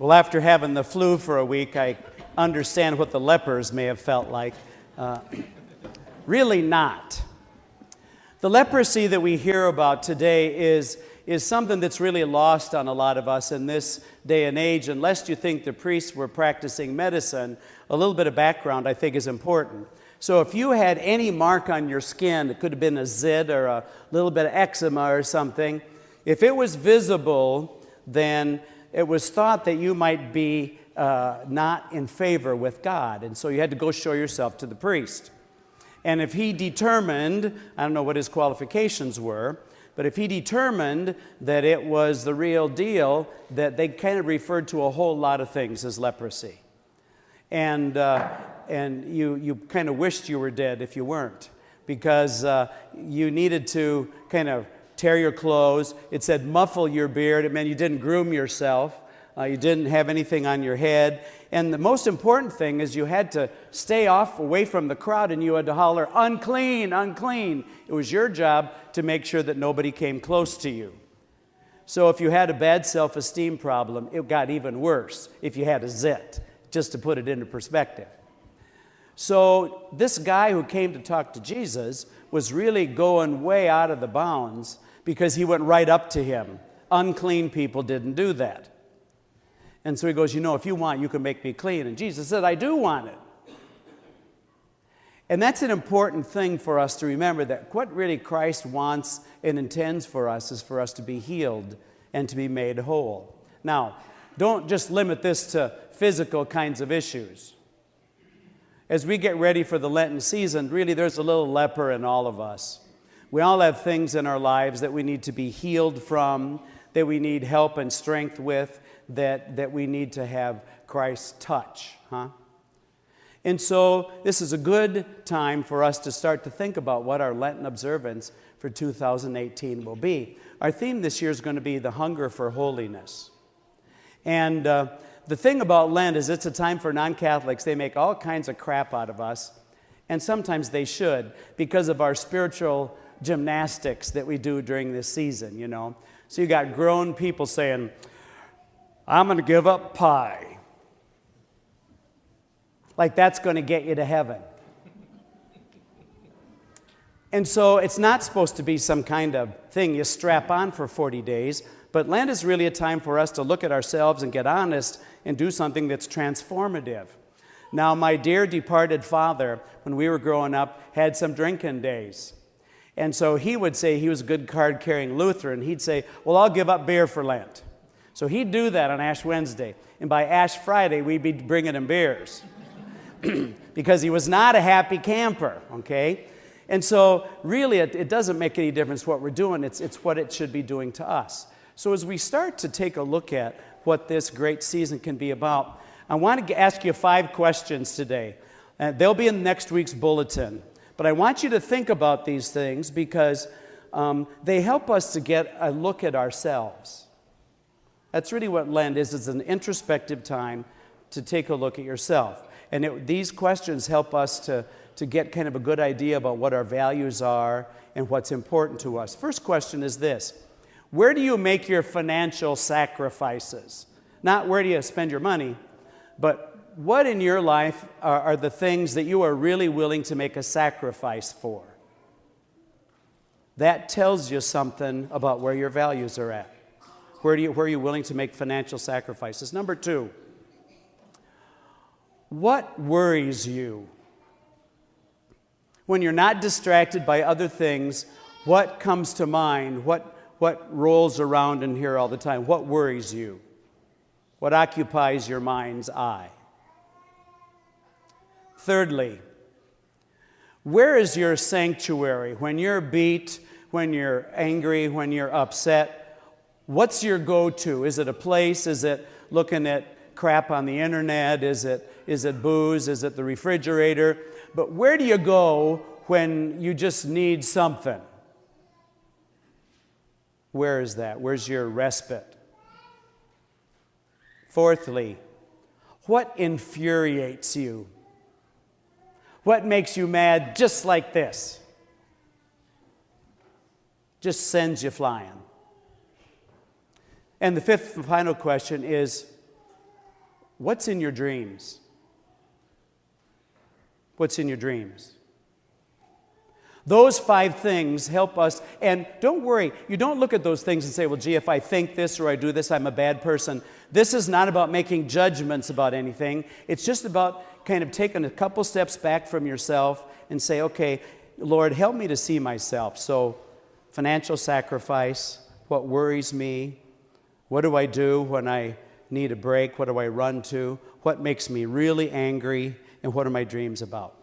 Well, after having the flu for a week, I understand what the lepers may have felt like. Really not. The leprosy that we hear about today is something that's really lost on a lot of us in this day and age. Unless you think the priests were practicing medicine, a little bit of background I think is important. So if you had any mark on your skin, it could have been a zit or a little bit of eczema or something, if it was visible, then it was thought that you might be not in favor with God. And so you had to go show yourself to the priest. And if he determined, I don't know what his qualifications were, but if he determined that it was the real deal, that they kind of referred to a whole lot of things as leprosy. And you kind of wished you were dead if you weren't, because you needed to kind of tear your clothes. It said muffle your beard. It meant you didn't groom yourself. You didn't have anything on your head. And the most important thing is you had to stay away from the crowd, and you had to holler, unclean, unclean. It was your job to make sure that nobody came close to you. So if you had a bad self-esteem problem, it got even worse if you had a zit, just to put it into perspective. So this guy who came to talk to Jesus was really going way out of the bounds, because he went right up to him. Unclean people didn't do that. And so he goes, if you want, you can make me clean. And Jesus said, I do want it. And that's an important thing for us to remember, that what really Christ wants and intends for us is for us to be healed and to be made whole. Now, don't just limit this to physical kinds of issues. As we get ready for the Lenten season, really there's a little leper in all of us. We all have things in our lives that we need to be healed from, that we need help and strength with, that we need to have Christ's touch. And so this is a good time for us to start to think about what our Lenten observance for 2018 will be. Our theme this year is going to be the hunger for holiness. And the thing about Lent is it's a time for non-Catholics. They make all kinds of crap out of us, and sometimes they should, because of our spiritual gymnastics that we do during this season, So you got grown people saying, I'm going to give up pie. Like that's going to get you to heaven. And so it's not supposed to be some kind of thing you strap on for 40 days, but Lent is really a time for us to look at ourselves and get honest and do something that's transformative. Now, my dear departed father, when we were growing up, had some drinking days. And so he would say, he was a good card-carrying Lutheran, he'd say, well, I'll give up beer for Lent. So he'd do that on Ash Wednesday. And by Ash Friday, we'd be bringing him beers. Because he was not a happy camper, okay? And so really, it doesn't make any difference what we're doing. It's what it should be doing to us. So as we start to take a look at what this great season can be about, I want to ask you 5 questions today. They'll be in next week's bulletin. But I want you to think about these things because they help us to get a look at ourselves. That's really what Lent is. It's an introspective time to take a look at yourself. And these questions help us to get kind of a good idea about what our values are and what's important to us. First question is this: where do you make your financial sacrifices? Not where do you spend your money, but what in your life are the things that you are really willing to make a sacrifice for? That tells you something about where your values are at. Where are you willing to make financial sacrifices? Number 2, what worries you? When you're not distracted by other things, what comes to mind? What rolls around in here all the time? What worries you? What occupies your mind's eye? Thirdly, where is your sanctuary? When you're beat, when you're angry, when you're upset, what's your go-to? Is it a place? Is it looking at crap on the internet? Is it booze? Is it the refrigerator? But where do you go when you just need something? Where is that? Where's your respite? Fourthly, what infuriates you? What makes you mad just like this? Just sends you flying. And the fifth and final question is, What's in your dreams? What's in your dreams? Those 5 things help us. And don't worry, you don't look at those things and say, well, gee, if I think this or I do this, I'm a bad person. This is not about making judgments about anything. It's just about kind of taking a couple steps back from yourself and say, okay, Lord, help me to see myself. So financial sacrifice, what worries me, what do I do when I need a break, what do I run to, what makes me really angry, and what are my dreams about?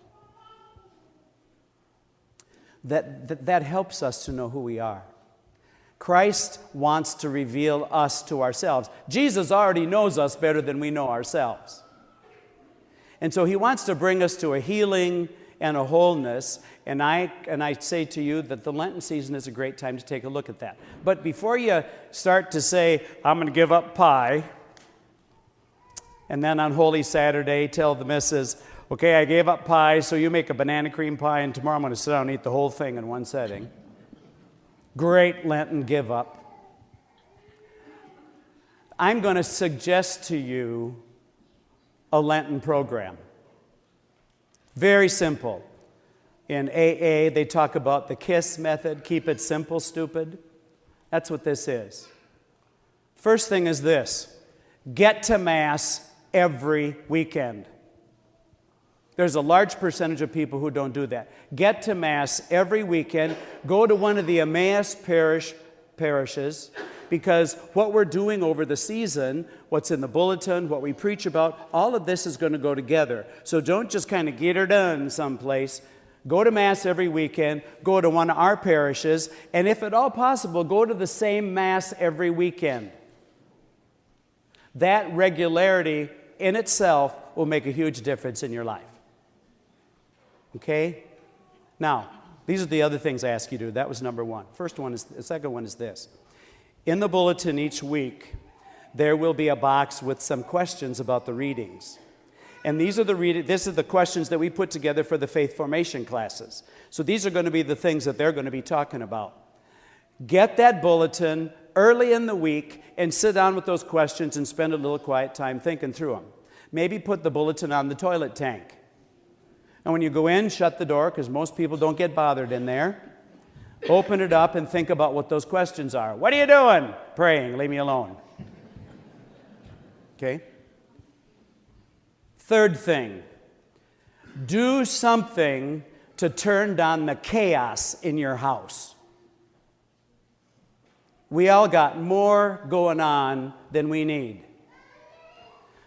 That helps us to know who we are. Christ wants to reveal us to ourselves. Jesus already knows us better than we know ourselves. And so he wants to bring us to a healing and a wholeness. And I say to you that the Lenten season is a great time to take a look at that. But before you start to say, I'm going to give up pie, and then on Holy Saturday tell the missus, okay, I gave up pie, so you make a banana cream pie, and tomorrow I'm going to sit down and eat the whole thing in one setting. Great Lenten give up. I'm going to suggest to you a Lenten program. Very simple. In AA, they talk about the KISS method, keep it simple, stupid. That's what this is. First thing is this: get to Mass every weekend. There's a large percentage of people who don't do that. Get to Mass every weekend. Go to one of the Emmaus parishes, because what we're doing over the season, what's in the bulletin, what we preach about, all of this is going to go together. So don't just kind of get her done someplace. Go to Mass every weekend. Go to one of our parishes. And if at all possible, go to the same Mass every weekend. That regularity in itself will make a huge difference in your life. Okay? Now, these are the other things I ask you to do. That was number 1. The second one is this. In the bulletin each week, there will be a box with some questions about the readings. And this is the questions that we put together for the faith formation classes. So these are going to be the things that they're going to be talking about. Get that bulletin early in the week and sit down with those questions and spend a little quiet time thinking through them. Maybe put the bulletin on the toilet tank. And when you go in, shut the door, because most people don't get bothered in there. Open it up and think about what those questions are. What are you doing? Praying. Leave me alone. Okay? Third thing, do something to turn down the chaos in your house. We all got more going on than we need.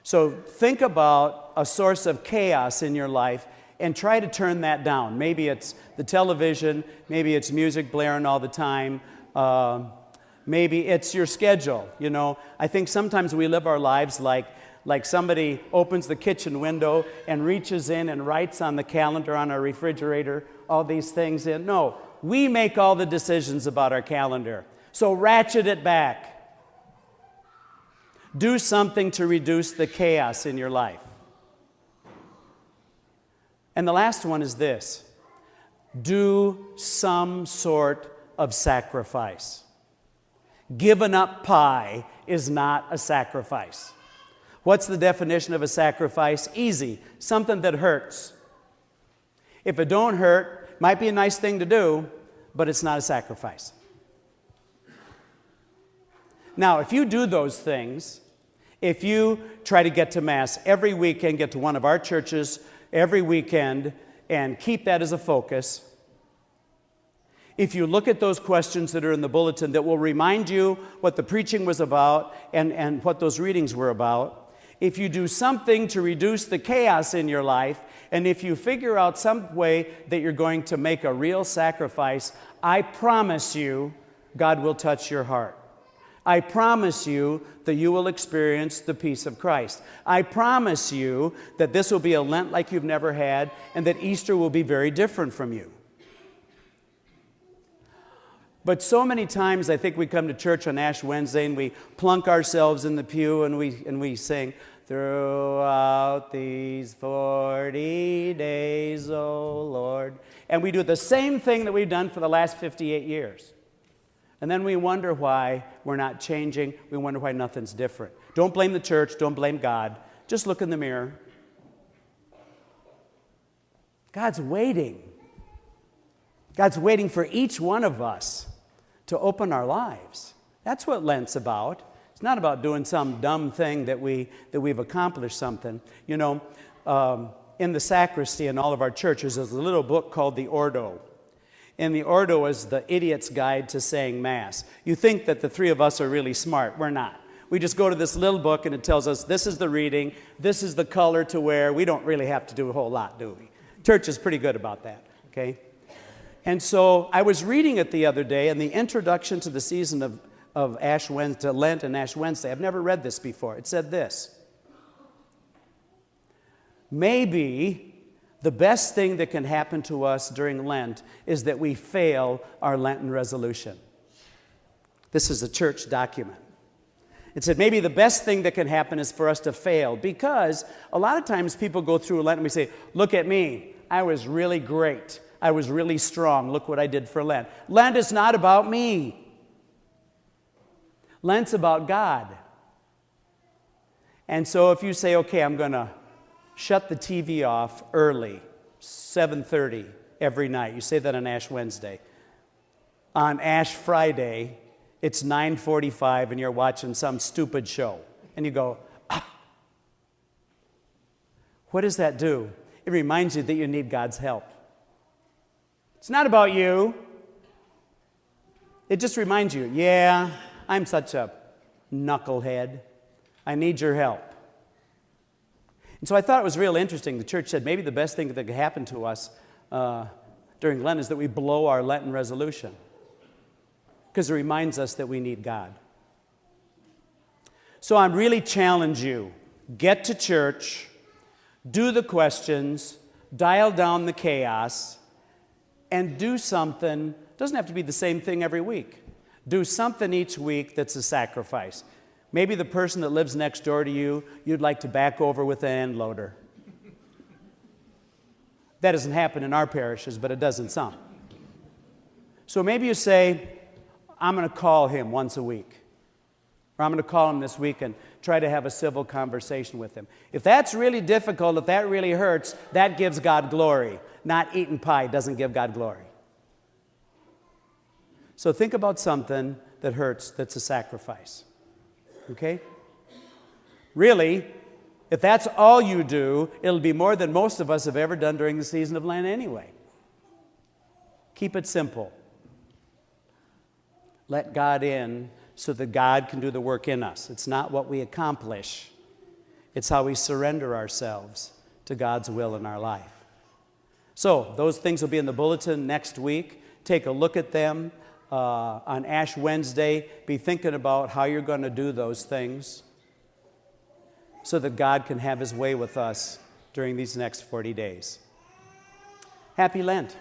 So think about a source of chaos in your life and try to turn that down. Maybe it's the television, maybe it's music blaring all the time, maybe it's your schedule. You know, I think sometimes we live our lives like somebody opens the kitchen window and reaches in and writes on the calendar on our refrigerator all these things in. No, we make all the decisions about our calendar. So ratchet it back. Do something to reduce the chaos in your life. And the last one is this: do some sort of sacrifice. Giving up pie is not a sacrifice. What's the definition of a sacrifice? Easy. Something that hurts. If it don't hurt, might be a nice thing to do, but it's not a sacrifice. Now, if you do those things, if you try to get to Mass every weekend, get to one of our churches every weekend, and keep that as a focus, if you look at those questions that are in the bulletin that will remind you what the preaching was about and what those readings were about, if you do something to reduce the chaos in your life, and if you figure out some way that you're going to make a real sacrifice, I promise you, God will touch your heart. I promise you that you will experience the peace of Christ. I promise you that this will be a Lent like you've never had, and that Easter will be very different from you. But so many times I think we come to church on Ash Wednesday and we plunk ourselves in the pew and we sing, "Throughout these 40 days, O Lord." And we do the same thing that we've done for the last 58 years. And then we wonder why we're not changing. We wonder why nothing's different. Don't blame the church. Don't blame God. just look in the mirror. God's waiting. God's waiting for each one of us to open our lives. That's what Lent's about. It's not about doing some dumb thing that we've accomplished something. You know, in the sacristy in all of our churches, there's a little book called the Ordo. And the Ordo is the idiot's guide to saying Mass. You think that the three of us are really smart. We're not. We just go to this little book and it tells us this is the reading, this is the color to wear. We don't really have to do a whole lot, do we? Church is pretty good about that, okay? And so I was reading it the other day in the introduction to the season of Ash Wednesday, to Lent and Ash Wednesday. I've never read this before. It said this: maybe the best thing that can happen to us during Lent is that we fail our Lenten resolution. This is a church document. It said maybe the best thing that can happen is for us to fail, because a lot of times people go through Lent and we say, look at me, I was really great. I was really strong. Look what I did for Lent. Lent is not about me. Lent's about God. And so if you say, okay, I'm going to shut the TV off early, 7:30 every night. You say that on Ash Wednesday. On Ash Friday, it's 9:45 and you're watching some stupid show. And you go, ah. What does that do? It reminds you that you need God's help. It's not about you. It just reminds you, yeah, I'm such a knucklehead. I need your help. And so I thought it was real interesting. The church said maybe the best thing that could happen to us during Lent is that we blow our Lenten resolution, because it reminds us that we need God. So I really challenge you, get to church, do the questions, dial down the chaos, and do something. It doesn't have to be the same thing every week. Do something each week that's a sacrifice. Maybe the person that lives next door to you, you'd like to back over with an end loader. That doesn't happen in our parishes, but it does in some. So maybe you say, I'm going to call him once a week. Or I'm going to call him this week and try to have a civil conversation with him. If that's really difficult, if that really hurts, that gives God glory. Not eating pie doesn't give God glory. So think about something that hurts that's a sacrifice. Okay? Really, if that's all you do, it'll be more than most of us have ever done during the season of Lent anyway. Keep it simple. Let God in so that God can do the work in us. It's not what we accomplish. It's how we surrender ourselves to God's will in our life. So, those things will be in the bulletin next week. Take a look at them. On Ash Wednesday, be thinking about how you're going to do those things so that God can have His way with us during these next 40 days. Happy Lent.